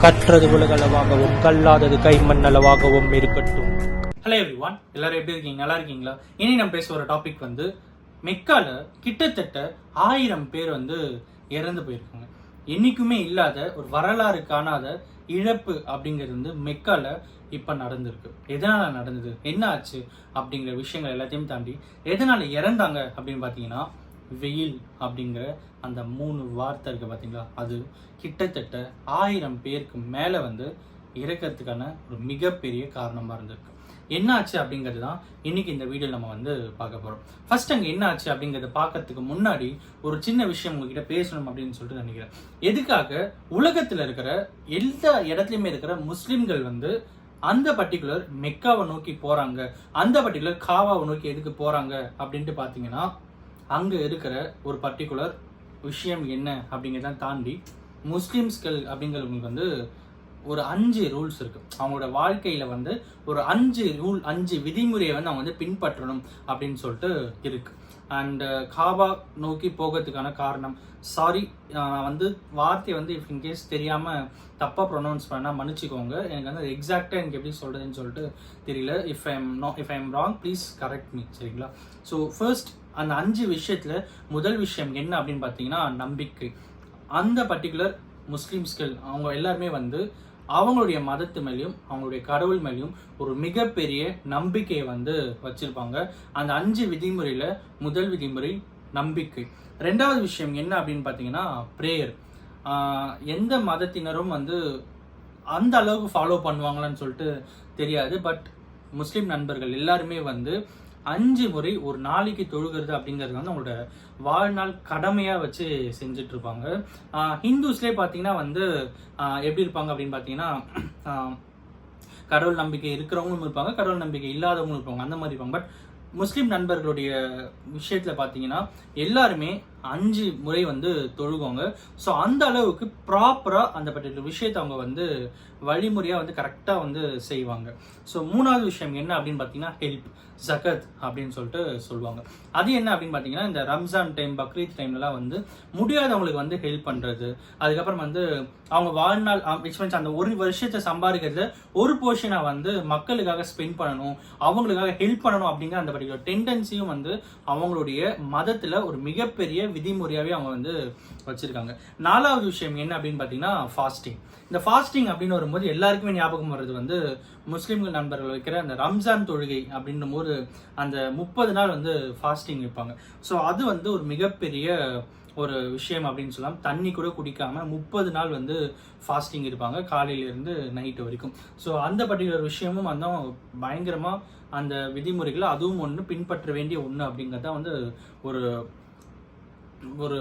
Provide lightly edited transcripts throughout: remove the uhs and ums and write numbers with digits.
கற்றது உலகளவாகவும் கல்லாதது கைமண்ணளவாகவும் இருக்கட்டும். Hello everyone, எல்லாரும் எப்படி இருக்கீங்க? நல்லா இருக்கீங்களா? இனி நம்ம பேச ஒரு டாபிக் வந்து மெக்கால கிட்டத்தட்ட 1000 பேர் வந்து இறந்து போயிருக்காங்க. என்னைக்குமே இல்லாத ஒரு வரலாறு காணாத இழப்பு அப்படிங்கிறது வந்து மெக்கால இப்ப நடந்திருக்கு. எதனால நடந்தது, என்ன ஆச்சு அப்படிங்கிற விஷயங்கள் எல்லாத்தையும் தாண்டி எதனால இறந்தாங்க அப்படின்னு பாத்தீங்கன்னா, வெயில் அப்படிங்கிற அந்த 3 வார்த்தை இருக்கு பாத்தீங்களா, அது கிட்டத்தட்ட 1000 பேருக்கு மேல வந்து இறக்கிறதுக்கான ஒரு மிகப்பெரிய காரணமா இருந்திருக்கு. என்ன ஆச்சு அப்படிங்கிறது தான் இன்னைக்கு இந்த வீடியோ நம்ம வந்து பார்க்க போறோம். ஃபர்ஸ்ட் அங்க என்ன ஆச்சு அப்படிங்கறத பார்க்கறதுக்கு முன்னாடி ஒரு சின்ன விஷயம் உங்ககிட்ட பேசணும் அப்படின்னு சொல்லிட்டு நினைக்கிறேன். எதுக்காக உலகத்துல இருக்கிற எல்லா இடத்துலயுமே இருக்கிற முஸ்லிம்கள் வந்து அந்த பர்டிகுலர் மெக்காவை நோக்கி போறாங்க, அந்த பர்டிகுலர் காவாவை நோக்கி எதுக்கு போறாங்க அப்படின்ட்டு பாத்தீங்கன்னா, அங்க இருக்கிற ஒரு பர்டிகுலர் விஷயம் என்ன அப்படிங்கிறத தாண்டி முஸ்லிம்ஸ்கள் அப்படிங்கிறவங்களுக்கு வந்து ஒரு 5 ரூல்ஸ் இருக்கு. அவங்களோட வாழ்க்கையில வந்து ஒரு 5 விதிமுறையை வந்து அவங்க வந்து பின்பற்றணும் அப்படின்னு சொல்லிட்டு இருக்கு. அண்ட் காபா நோக்கி போகிறதுக்கான காரணம், சாரி வந்து வார்த்தையை வந்து இஃப் இன்கேஸ் தெரியாம தப்பா ப்ரொனவுன்ஸ் பண்ணா மன்னிச்சுக்கோங்க. எனக்கு வந்து எக்ஸாக்டா எனக்கு எப்படி சொல்றதுன்னு சொல்லிட்டு தெரியல. If I am wrong please correct me, சரிங்களா? ஸோ ஃபர்ஸ்ட் அந்த 5 விஷயத்துல முதல் விஷயம் என்ன அப்படின்னு பார்த்தீங்கன்னா நம்பிக்கை. அந்த பர்டிகுலர் முஸ்லிம்ஸ்கள் அவங்க எல்லாருமே வந்து அவங்களுடைய மதத்து மேலேயும் அவங்களுடைய கடவுள் மேலேயும் ஒரு மிகப்பெரிய நம்பிக்கையை வந்து வச்சிருப்பாங்க. அந்த 5 விதிமுறையில முதல் விதிமுறை நம்பிக்கை. ரெண்டாவது விஷயம் என்ன அப்படின்னு பார்த்தீங்கன்னா பிரேயர். எந்த மதத்தினரும் வந்து அந்த அளவுக்கு ஃபாலோ பண்ணுவாங்களான்னு சொல்லிட்டு தெரியாது. பட் முஸ்லிம் நண்பர்கள் எல்லாருமே வந்து 5 முறை ஒரு நாளைக்கு தொழுகிறது அப்படிங்கிறது வந்து அவங்களோட வாழ்நாள் கடமையா வச்சு செஞ்சுட்டு இருப்பாங்க. ஹிந்துஸ்லேயே பார்த்தீங்கன்னா வந்து எப்படி இருப்பாங்க அப்படின்னு பார்த்தீங்கன்னா, கடவுள் நம்பிக்கை இருக்கிறவங்களும் இருப்பாங்க, கடவுள் நம்பிக்கை இல்லாதவங்களும் இருப்பாங்க, அந்த மாதிரி இருப்பாங்க. பட் முஸ்லிம் நண்பர்களுடைய விஷயத்துல பார்த்தீங்கன்னா எல்லாருமே 5 முறை வந்து தொழுவாங்க. ஸோ அந்த அளவுக்கு ப்ராப்பரா அந்த பர்டிகுலர் விஷயத்தை அவங்க வந்து வழிமுறையா வந்து கரெக்டா வந்து செய்வாங்க. ஸோ மூணாவது விஷயம் என்ன அப்படின்னு பார்த்தீங்கன்னா ஹெல்ப், ஜகத் அப்படின்னு சொல்லிட்டு சொல்லுவாங்க. அது என்ன அப்படின்னு பார்த்தீங்கன்னா, இந்த ரம்ஜான் டைம், பக்ரீத் டைம்லாம் வந்து முடியாதவங்களுக்கு வந்து ஹெல்ப் பண்றது. அதுக்கப்புறம் வந்து அவங்க வாழ்நாள் அந்த ஒரு வருஷத்தை சம்பாதிக்கிறதுல ஒரு போர்ஷனை வந்து மக்களுக்காக ஸ்பெண்ட் பண்ணணும், அவங்களுக்காக ஹெல்ப் பண்ணணும் அப்படிங்கிற அந்த பர்டிகுலர் டெண்டன்சியும் வந்து அவங்களுடைய மதத்துல ஒரு மிகப்பெரிய விதிமுறையாவே அவங்க வந்து வச்சிருக்காங்க. நாலாவது விஷயம் என்ன அப்படின்னு பார்த்தீங்கன்னா ஃபாஸ்டிங். இந்த ஃபாஸ்டிங் அப்படின்னு வரும்போது எல்லாருக்குமே ஞாபகம் வர்றது வந்து முஸ்லிம்கள் நண்பர்கள் வைக்கிற அந்த ரம்ஜான் தொழுகை அப்படின்ற போது அந்த 30 நாள் வந்து ஃபாஸ்டிங் வைப்பாங்க. ஸோ அது வந்து ஒரு மிகப்பெரிய ஒரு விஷயம் அப்படின்னு சொல்லலாம். தண்ணி கூட குடிக்காம 30 நாள் வந்து ஃபாஸ்டிங் இருப்பாங்க, காலையிலேருந்து நைட்டு வரைக்கும். ஸோ அந்த பர்டிகுலர் விஷயமும் வந்து பயங்கரமா அந்த விதிமுறைகளை அதுவும் ஒன்று பின்பற்ற வேண்டிய ஒன்று அப்படிங்கிறத வந்து ஒரு ஒரு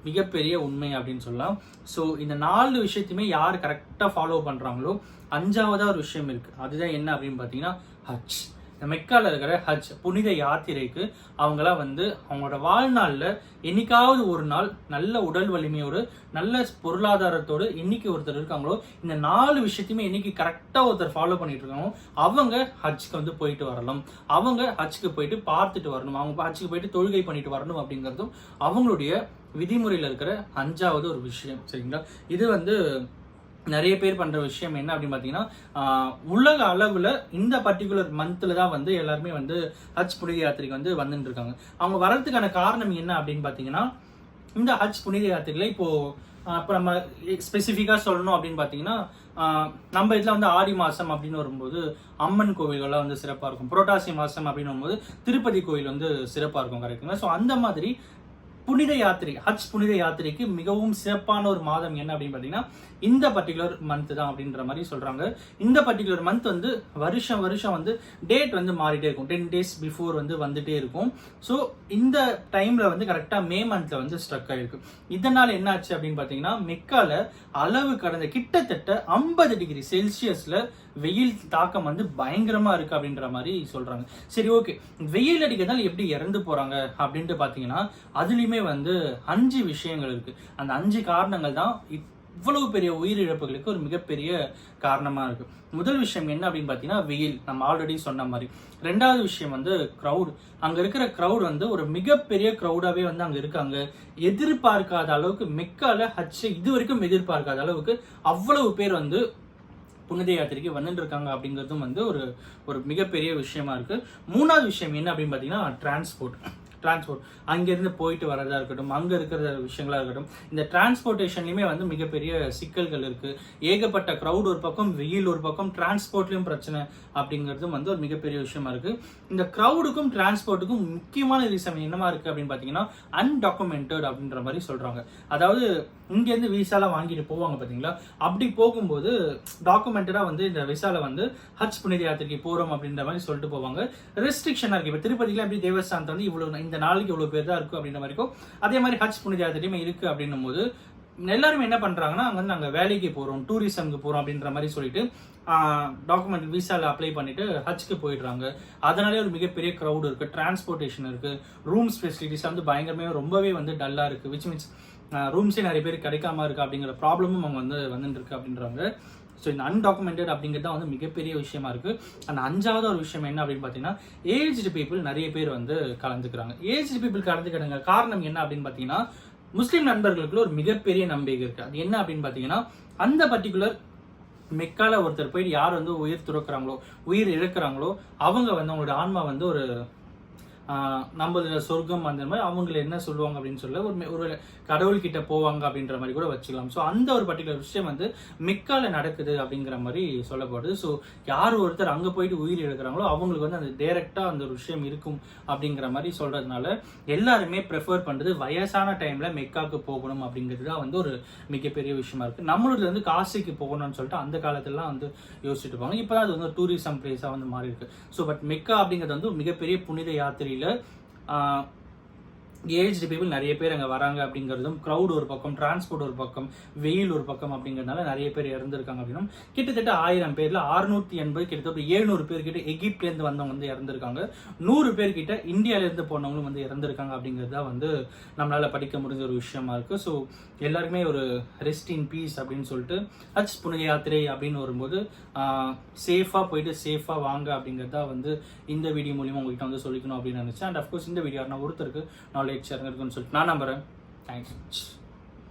மிகப்பெரிய உண்மை அப்படின்னு சொல்லலாம். ஸோ இந்த 4 விஷயத்தையுமே யார் கரெக்டாக ஃபாலோ பண்ணுறாங்களோ 5ஆவதா ஒரு விஷயம் இருக்கு. அதுதான் என்ன அப்படின்னு பார்த்தீங்கன்னா ஹஜ். இந்த மெக்கால இருக்கிற ஹஜ் புனித யாத்திரைக்கு அவங்களாம் வந்து அவங்களோட வாழ்நாளில் என்னைக்காவது ஒரு நாள் நல்ல உடல் வலிமையோடு நல்ல பொருளாதாரத்தோடு இன்னைக்கு ஒருத்தர் இருக்காங்களோ, இந்த 4 விஷயத்தையுமே இன்னைக்கு கரெக்டாக ஒருத்தர் ஃபாலோ பண்ணிட்டு இருக்காங்களோ அவங்க ஹஜ்க்கு வந்து போயிட்டு வரலாம், அவங்க ஹஜ்க்கு போயிட்டு பார்த்துட்டு வரணும், அவங்க ஹஜ்க்கு போயிட்டு தொழுகை பண்ணிட்டு வரணும் அப்படிங்கிறதும் அவங்களுடைய விதிமுறையில் இருக்கிற 5ஆவது ஒரு விஷயம், சரிங்களா? இது வந்து நிறைய பேர் பண்ற விஷயம் என்ன அப்படின்னு பாத்தீங்கன்னா, உலக அளவுல இந்த பர்டிகுலர் மந்த்ல தான் வந்து எல்லாருமே வந்து ஹஜ் புனித யாத்திரைக்கு வந்து வந்துட்டு இருக்காங்க. அவங்க வர்றதுக்கான காரணம் என்ன அப்படின்னு பாத்தீங்கன்னா, இந்த ஹஜ் புனித யாத்திரையில இப்போ நம்ம ஸ்பெசிஃபிக்கா சொல்லணும் அப்படின்னு பாத்தீங்கன்னா, நம்ம இதுல வந்து ஆடி மாசம் அப்படின்னு வரும்போது அம்மன் கோவில்கள்லாம் வந்து சிறப்பா இருக்கும். புரட்டாசி மாசம் அப்படின்னு வரும்போது திருப்பதி கோவில் வந்து சிறப்பா இருக்கும், கரெக்டுங்களா? ஸோ அந்த மாதிரி புனித யாத்திரை, ஹஜ் புனித யாத்திரைக்கு மிகவும் சிறப்பான ஒரு மாதம் என்ன அப்படின்னு பார்த்தீங்கன்னா இந்த பர்டிகுலர் மந்த் தான் அப்படின்ற மாதிரி சொல்றாங்க. இந்த பர்டிகுலர் மந்த் வந்து வருஷம் வந்து டேட் வந்து மாறிட்டே இருக்கும், 10 days பிஃபோர் வந்து வந்துட்டே இருக்கும். ஸோ இந்த டைம்ல வந்து கரெக்டா மே மந்த்ல வந்து ஸ்ட்ரக் ஆயிருக்கு. இதனால என்ன ஆச்சு அப்படின்னு பார்த்தீங்கன்னா, மெக்கால அளவு கடந்த கிட்டத்தட்ட 50 டிகிரி செல்சியஸ்ல வெயில் தாக்கம் வந்து பயங்கரமா இருக்கு அப்படின்ற மாதிரி சொல்றாங்க. சரி, ஓகே, வெயில் அடிக்கிறதால எப்படி இறந்து போறாங்க அப்படின்ட்டு பாத்தீங்கன்னா அதுலயுமே வந்து 5 விஷயங்கள் இருக்கு. அந்த 5 காரணங்கள் தான் இவ்வளவு பெரிய உயிரிழப்புகளுக்கு ஒரு மிகப்பெரிய காரணமா இருக்கு. முதல் விஷயம் என்ன அப்படின்னு பார்த்தீங்கன்னா வெயில், நம்ம ஆல்ரெடி சொன்ன மாதிரி. ரெண்டாவது விஷயம் வந்து க்ரௌட். அங்க இருக்கிற க்ரௌட் வந்து ஒரு மிகப்பெரிய க்ரௌடாவே வந்து அங்க இருக்காங்க. எதிர்பார்க்காத அளவுக்கு மெக்கால ஹஜ் இது வரைக்கும் எதிர்பார்க்காத அளவுக்கு அவ்வளவு பேர் வந்து புனித யாத்திரைக்கு வந்துட்டு இருக்காங்க அப்படிங்கிறதும் வந்து ஒரு மிகப்பெரிய விஷயமா இருக்கு. மூணாவது விஷயம் என்ன அப்படின்னு பார்த்தீங்கன்னா டிரான்ஸ்போர்ட். அங்கேருந்து போயிட்டு வரதா இருக்கட்டும், அங்கே இருக்கிற விஷயங்களா இருக்கட்டும், இந்த டிரான்ஸ்போர்ட்டேஷன்லையுமே வந்து மிகப்பெரிய சிக்கல்கள் இருக்கு. ஏகப்பட்ட க்ரௌட் ஒரு பக்கம், வெயில் ஒரு பக்கம், டிரான்ஸ்போர்ட்லையும் பிரச்சனை அப்படிங்கிறதும் வந்து ஒரு மிகப்பெரிய விஷயமா இருக்கு. இந்த க்ரௌடுக்கும் டிரான்ஸ்போர்ட்டுக்கும் முக்கியமான ரீசன் என்னமா இருக்கு அப்படின்னு பார்த்தீங்கன்னா அன்டாக்குமெண்டட் அப்படின்ற மாதிரி சொல்றாங்க. அதாவது இங்கேருந்து விசாலாம் வாங்கிட்டு போவாங்க பார்த்தீங்களா, அப்படி போகும்போது டாக்குமெண்டடா வந்து இந்த விசால வந்து ஹஜ் புனித யாத்திரைக்கு போறோம் அப்படின்ற மாதிரி சொல்லிட்டு போவாங்க. ரெஸ்ட்ரிக்ஷனா இருக்கு. இப்போ திருப்பதியில எப்படி தேவஸ்தானத்தை வந்து இவ்வளவு இந்த நாளைக்கு இவ்வளவு பேர் தான் இருக்கும் அப்படின்ற மாதிரி இருக்கும். அதே மாதிரி ஹஜ் புனித யாத்திரையுமே இருக்கு அப்படின்னும் போது எல்லாருமே என்ன பண்றாங்கன்னா அங்க வந்து நாங்கள் வேலைக்கு போறோம், டூரிசம்க்கு போறோம் அப்படின்ற மாதிரி சொல்லிட்டு டாக்குமெண்ட் விசால அப்ளை பண்ணிட்டு ஹஜ்க்கு போயிடுறாங்க. அதனாலே ஒரு மிகப்பெரிய க்ரௌட் இருக்கு, டிரான்ஸ்போர்ட்டேஷன் இருக்கு, ரூம்ஸ் ஃபெசிலிட்டிஸ் வந்து பயங்கரமே ரொம்பவே வந்து டல்லா இருக்கு. விச் மீன்ஸ் ரூம்ஸே நிறைய பேர் கிடைக்காம இருக்கு அப்படிங்கிற ப்ராப்ளமும் அவங்க வந்து வந்துட்டு இருக்கு அப்படின்றாங்க. ஸோ இந்த அன்டாக்குமெண்டட் அப்படிங்கிறது தான் வந்து மிகப்பெரிய விஷயமா இருக்கு. அந்த அஞ்சாவது ஒரு விஷயம் என்ன அப்படின்னு பார்த்தீங்கன்னா ஏஜ்டு பீப்புள் நிறைய பேர் வந்து கலந்துக்கிறாங்க. ஏஜ்டு பீப்புள் கலந்துக்கிறாங்க காரணம் என்ன அப்படின்னு பார்த்தீங்கன்னா முஸ்லீம் நண்பர்களுக்குள்ள ஒரு மிகப்பெரிய நம்பிக்கை இருக்கு. அது என்ன அப்படின்னு பார்த்தீங்கன்னா அந்த பர்டிகுலர் மெக்கால ஒருத்தர் போயிட்டு யார் வந்து உயிர் இழக்கிறாங்களோ அவங்க வந்து அவங்களோட ஆன்மா வந்து ஒரு நம்மளோட சொர்க்கம் அந்த மாதிரி அவங்களை என்ன சொல்லுவாங்க அப்படின்னு சொல்ல ஒரு கடவுள்கிட்ட போவாங்க அப்படின்ற மாதிரி கூட வச்சுக்கலாம். ஸோ அந்த ஒரு பர்டிகுலர் விஷயம் வந்து மெக்கால நடக்குது அப்படிங்கிற மாதிரி சொல்லப்படுது. ஸோ யார் ஒருத்தர் அங்கே போயிட்டு உயிர் எடுக்கிறாங்களோ அவங்களுக்கு வந்து அந்த டைரக்டா அந்த ஒரு விஷயம் இருக்கும் அப்படிங்கிற மாதிரி சொல்றதுனால எல்லாருமே ப்ரிஃபர் பண்றது வயசான டைம்ல மெக்காவுக்கு போகணும் அப்படிங்கிறது தான் வந்து ஒரு மிகப்பெரிய விஷயமா இருக்கு. நம்மளோட வந்து காசிக்கு போகணும்னு சொல்லிட்டு அந்த காலத்துலலாம் வந்து யோசிச்சுட்டு இருப்பாங்க. இப்போ அது வந்து டூரிசம் பிளேஸா வந்து மாறி இருக்கு. ஸோ பட் மெக்கா அப்படிங்கிறது வந்து மிகப்பெரிய புனித யாத்திரை. ஏஜ்டு பீப்புள் நிறைய பேர் அங்கே வராங்க அப்படிங்கிறதும், க்ரௌட் ஒரு பக்கம், டிரான்ஸ்போர்ட் ஒரு பக்கம், வெயில் ஒரு பக்கம் அப்படிங்கிறதுனால நிறைய பேர் இறந்துருக்காங்க அப்படின்னும். கிட்டத்தட்ட 1000 பேர்ல 680 கிட்டத்தட்ட 700 பேர் கிட்ட எகிப்ட்லேருந்து வந்தவங்க வந்து இறந்துருக்காங்க. 100 பேர் கிட்ட இந்தியாவிலேருந்து போனவங்களும் வந்து இறந்துருக்காங்க அப்படிங்கிறது தான் வந்து நம்மளால படிக்க முடிஞ்ச ஒரு விஷயமா இருக்கு. ஸோ எல்லாருக்குமே ஒரு ரெஸ்ட் இன் பீஸ் அப்படின்னு சொல்லிட்டு ஹஜ் புனித யாத்திரை அப்படின்னு வரும்போது சேஃபாக போயிட்டு சேஃபாக வாங்க அப்படிங்கிறதா வந்து இந்த வீடியோ மூலியமாக உங்ககிட்ட வந்து சொல்லிக்கணும் அப்படின்னு நினைச்சேன். அண்ட் அஃப்கோர்ஸ் இந்த வீடியோ நான் ஒருத்தருக்கு நாலேஜ் இருக்குன்னு சொல்லிட்டு நான் நம்புறேன். தேங்க்ஸ்.